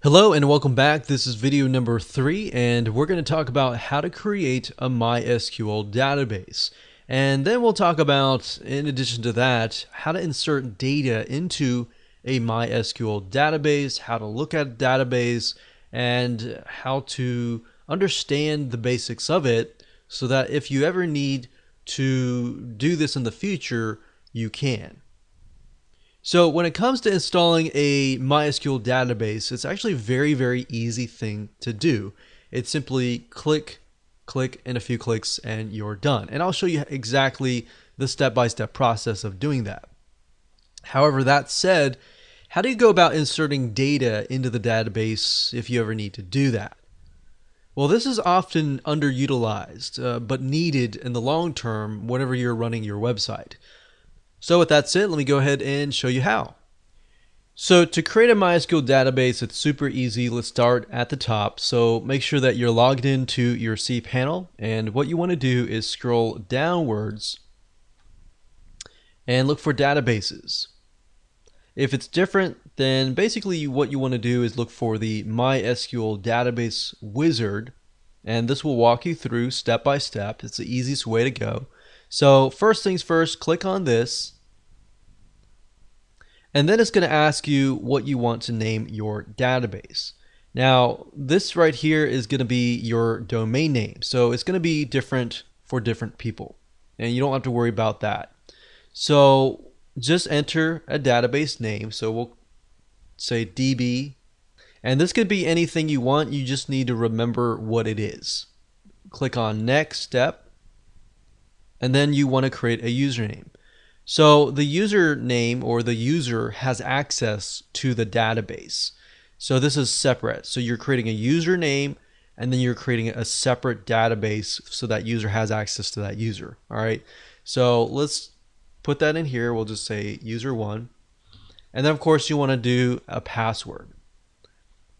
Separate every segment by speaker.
Speaker 1: Hello and welcome back. This is video number 3 and we're going to talk about how to create a MySQL database. And then we'll talk about, in addition to that, how to insert data into a MySQL database, how to look at a database, and how to understand the basics of it so that if you ever need to do this in the future, you can. So when it comes to installing a MySQL database, it's actually a very easy thing to do. It's simply click, and a few clicks, and you're done. And I'll show you exactly the step-by-step process of doing that. However, that said, how do you go about inserting data into the database if you ever need to do that? Well, this is often underutilized, but needed in the long term whenever you're running your website. So with that said, let me go ahead and show you how. So to create a MySQL database, it's super easy. Let's start at the top. So make sure that you're logged into your cPanel, and what you want to do is scroll downwards and look for databases. If it's different, then basically what you want to do is look for the MySQL database wizard, and this will walk you through step by step. It's the easiest way to go. So first things first, click on this, and then it's going to ask you what you want to name your database. Now, this right here is going to be your domain name, so it's going to be different for different people, and you don't have to worry about that. So just enter a database name, so we'll say DB, and this could be anything you want. You just need to remember what it is. Click on next step. And then you want to create a username. So the username or the user has access to the database. So this is separate. So you're creating a username and then you're creating a separate database so that user has access to that user. All right. So let's put that in here. We'll just say user1. And then of course you want to do a password.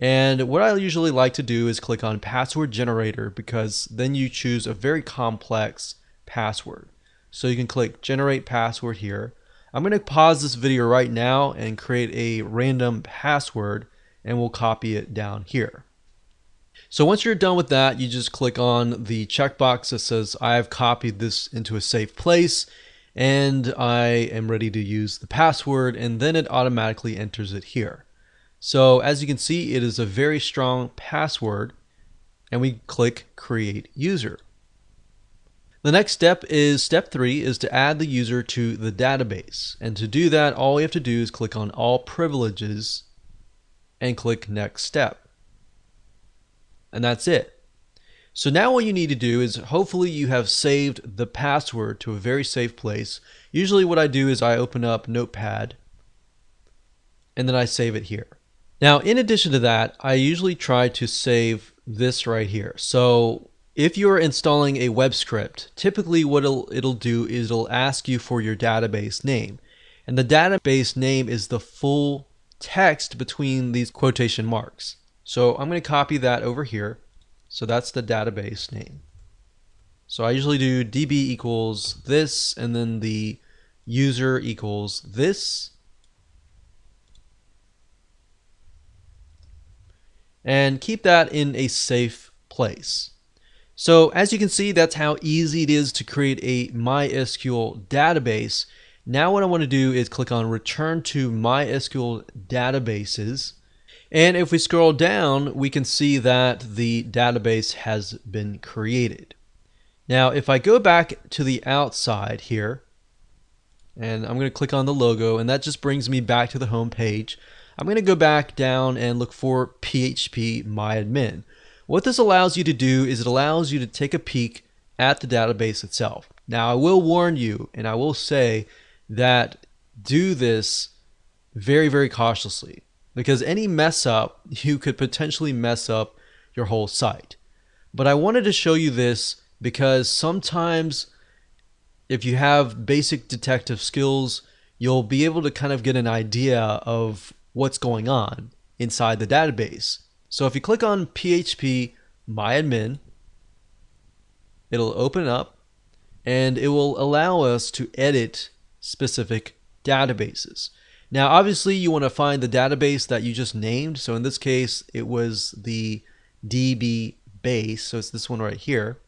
Speaker 1: And what I usually like to do is click on password generator, because then you choose a very complex password. So you can click generate password here. I'm going to pause this video right now and create a random password, and we'll copy it down here. So once you're done with that, you just click on the checkbox that says I have copied this into a safe place and I am ready to use the password, and then it automatically enters it here. So as you can see, it is a very strong password, and we click create user. The next step is step 3, is to add the user to the database. And to do that, all you have to do is click on all privileges and click next step. And that's it. So now what you need to do is, hopefully you have saved the password to a very safe place. Usually what I do is I open up Notepad and then I save it here. Now, in addition to that, I usually try to save this right here. So if you're installing a web script, typically what it'll do is it'll ask you for your database name. And the database name is the full text between these quotation marks. So I'm going to copy that over here. So that's the database name. So I usually do db equals this, and then the user equals this. And keep that in a safe place. So as you can see, that's how easy it is to create a MySQL database. Now what I want to do is click on return to MySQL databases. And if we scroll down, we can see that the database has been created. Now if I go back to the outside here, and I'm going to click on the logo, and that just brings me back to the home page. I'm going to go back down and look for PHP MyAdmin. What this allows you to do is it allows you to take a peek at the database itself. Now I will warn you, and I will say that do this very cautiously, because any mess up, you could potentially mess up your whole site. But I wanted to show you this because sometimes if you have basic detective skills, you'll be able to kind of get an idea of what's going on inside the database. So if you click on PHP MyAdmin, it'll open up and it will allow us to edit specific databases. Now, obviously, you want to find the database that you just named. So in this case, it was the DB base. So it's this one right here.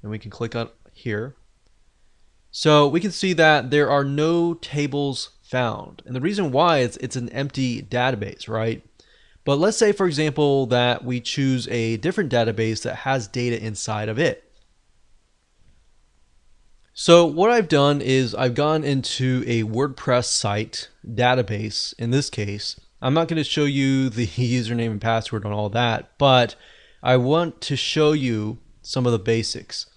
Speaker 1: And we can click on here. So we can see that there are no tables found. And the reason why is it's an empty database, right? But let's say, for example, that we choose a different database that has data inside of it. So what I've done is I've gone into a WordPress site database. In this case, I'm not going to show you the username and password on all that, but I want to show you some of the basics.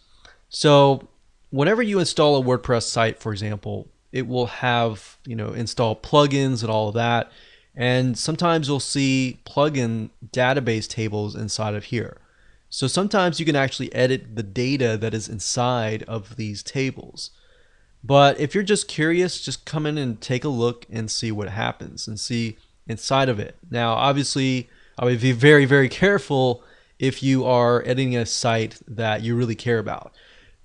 Speaker 1: So whenever you install a WordPress site, for example, it will have, install plugins and all of that. And sometimes you'll see plugin database tables inside of here. So sometimes you can actually edit the data that is inside of these tables. But if you're just curious, just come in and take a look and see what happens and see inside of it. Now, obviously, I would be very, very careful if you are editing a site that you really care about.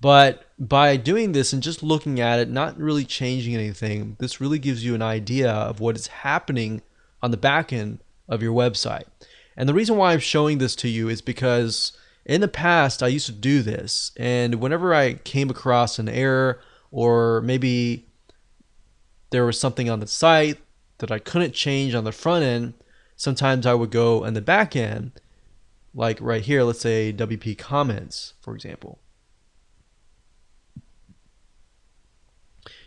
Speaker 1: But by doing this and just looking at it, not really changing anything, this really gives you an idea of what is happening on the back end of your website. And the reason why I'm showing this to you is because in the past I used to do this, and whenever I came across an error or maybe there was something on the site that I couldn't change on the front end, sometimes I would go on the back end, like right here, let's say WP comments, for example.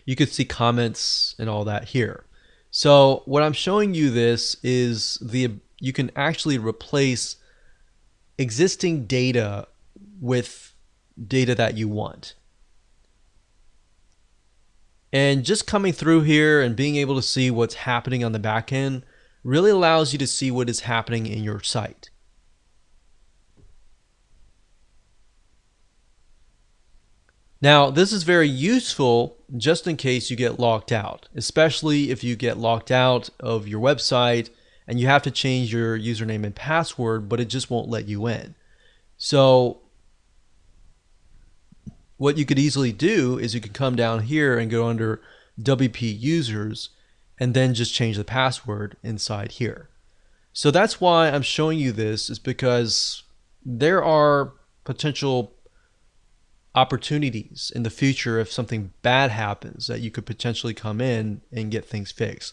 Speaker 1: You could see comments and all that here. So what I'm showing you this is you can actually replace existing data with data that you want. And just coming through here and being able to see what's happening on the back end really allows you to see what is happening in your site. Now, this is very useful just in case you get locked out, especially if you get locked out of your website and you have to change your username and password, but it just won't let you in. So what you could easily do is you could come down here and go under WP users and then just change the password inside here. So that's why I'm showing you this, is because there are potential opportunities in the future if something bad happens that you could potentially come in and get things fixed.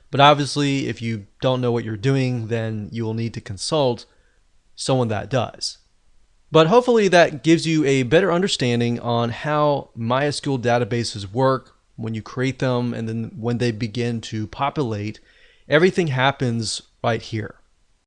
Speaker 1: But obviously, if you don't know what you're doing, then you will need to consult someone that does. But hopefully that gives you a better understanding on how MySQL databases work when you create them, and then when they begin to populate, everything happens right here.